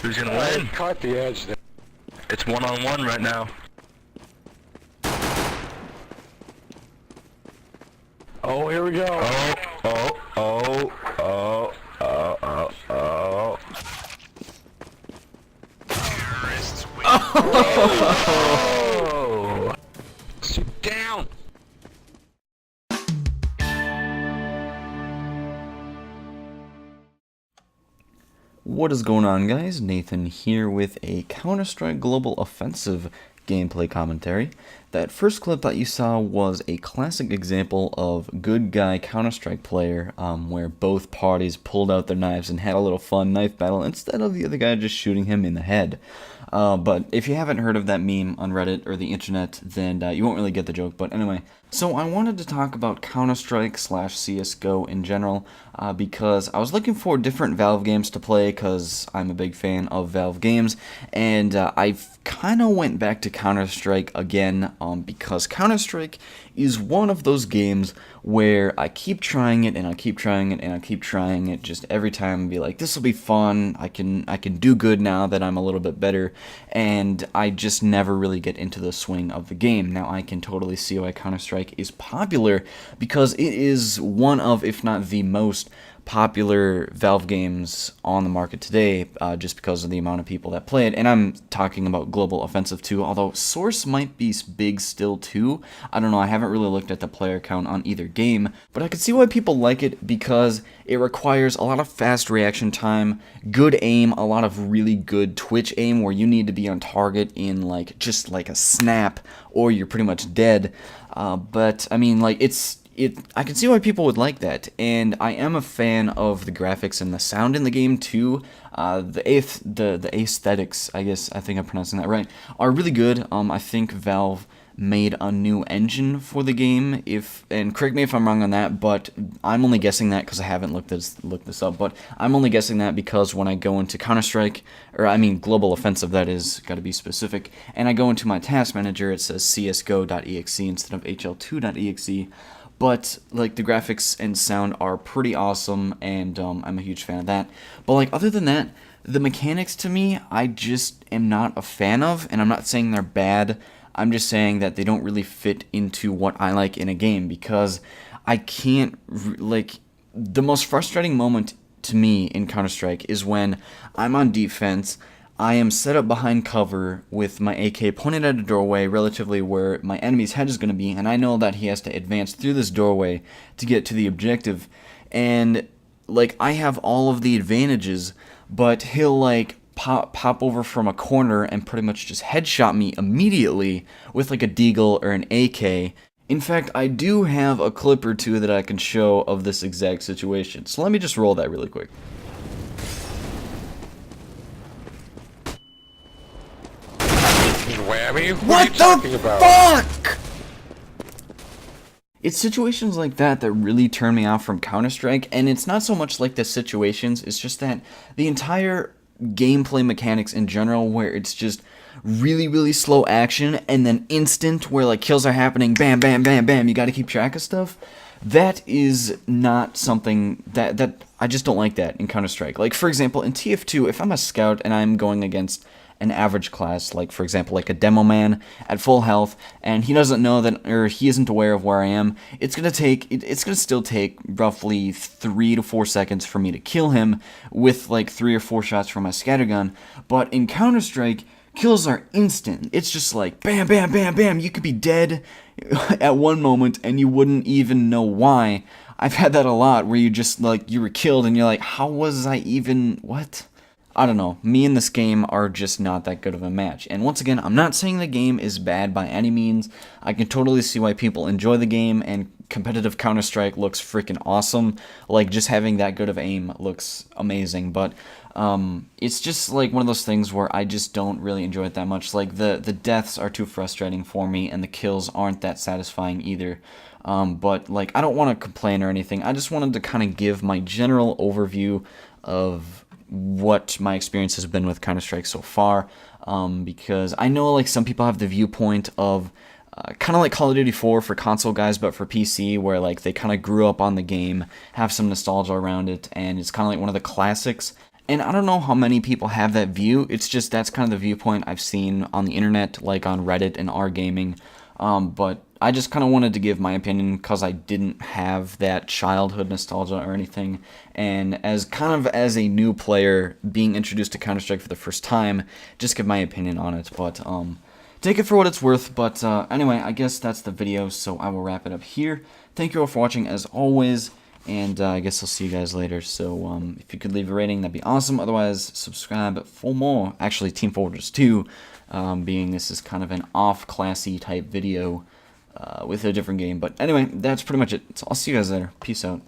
Who's gonna win? Caught the edge there. It's one-on-one right now. Oh, here we go. Oh. Oh! Sit down. What is going on, guys? Nathan here with a Counter-Strike Global Offensive gameplay commentary. That first clip that you saw was a classic example of good guy Counter-Strike player, where both parties pulled out their knives and had a little fun knife battle instead of the other guy just shooting him in the head. But if you haven't heard of that meme on Reddit or the internet, then you won't really get the joke. But anyway, so I wanted to talk about Counter-Strike / CSGO in general, because I was looking for different Valve games to play, because I'm a big fan of Valve games, and I kind of went back to Counter-Strike again, because Counter-Strike is one of those games where I keep trying it, and I keep trying it, and I keep trying it, just every time and be like, this will be fun, I can do good now that I'm a little bit better, and I just never really get into the swing of the game. Now, I can totally see why Counter-Strike is popular, because it is one of, if not the most popular Valve games on the market today, just because of the amount of people that play it. And I'm talking about Global Offensive too, although Source might be big still too. I don't know, I haven't really looked at the player count on either game, but I can see why people like it, because it requires a lot of fast reaction time, good aim, a lot of really good twitch aim where you need to be on target in like just like a snap or you're pretty much dead. But I mean, like, I can see why people would like that, and I am a fan of the graphics and the sound in the game too. The aesthetics, I think I'm pronouncing that right, are really good. I think Valve made a new engine for the game, and correct me if I'm wrong on that, but I'm only guessing that because I haven't looked this up, but I'm only guessing that because when I go into Counter-Strike, or I mean Global Offensive, that is, gotta be specific, and I go into my task manager, it says csgo.exe instead of hl2.exe, but like the graphics and sound are pretty awesome, and I'm a huge fan of that. But like, other than that, the mechanics to me, I just am not a fan of, and I'm not saying they're bad, I'm just saying that they don't really fit into what I like in a game, because I can't, like, the most frustrating moment to me in Counter-Strike is when I'm on defense, I am set up behind cover with my AK pointed at a doorway relatively where my enemy's head is going to be, and I know that he has to advance through this doorway to get to the objective, and like, I have all of the advantages, but he'll like pop over from a corner and pretty much just headshot me immediately with like a deagle or an AK. In fact, I do have a clip or two that I can show of this exact situation, so let me just roll that really quick. Whammy? What are you talking the about? fuck? It's situations like that that really turn me off from Counter-Strike, and it's not so much like the situations, it's just that the entire gameplay mechanics in general, where it's just really, really slow action, and then instant, where like kills are happening, bam, bam, bam, bam, you gotta keep track of stuff. That is not something that I just don't like that in Counter-Strike. Like, for example, in TF2, if I'm a scout and I'm going against an average class, like for example like a demoman at full health, and he doesn't know that, or he isn't aware of where I am, it's gonna still take roughly 3 to 4 seconds for me to kill him with like 3 or 4 shots from my scattergun. But in Counter-Strike, kills are instant. It's just like bam, bam, bam, bam, you could be dead at one moment and you wouldn't even know why. I've had that a lot, where you just like, you were killed and you're like, how was I even, what? I don't know, me and this game are just not that good of a match. And once again, I'm not saying the game is bad by any means. I can totally see why people enjoy the game, and competitive Counter-Strike looks freaking awesome. Like, just having that good of aim looks amazing, but it's just like one of those things where I just don't really enjoy it that much. Like, the deaths are too frustrating for me, and the kills aren't that satisfying either. But like, I don't want to complain or anything. I just wanted to kind of give my general overview of what my experience has been with Counter-Strike so far, because I know like some people have the viewpoint of kind of like Call of Duty 4 for console guys, but for PC, where like they kind of grew up on the game, have some nostalgia around it, and it's kind of like one of the classics. And I don't know how many people have that view. It's just that's kind of the viewpoint I've seen on the internet, like on Reddit and R-Gaming. But I just kind of wanted to give my opinion because I didn't have that childhood nostalgia or anything. And as a new player being introduced to Counter-Strike for the first time, just give my opinion on it. But take it for what it's worth. But anyway, I guess that's the video, so I will wrap it up here. Thank you all for watching as always. And I guess I'll see you guys later. So if you could leave a rating, that'd be awesome. Otherwise, subscribe for more. Actually, Team Fortress 2, being this is kind of an off-classy type video with a different game. But anyway, that's pretty much it. So I'll see you guys later. Peace out.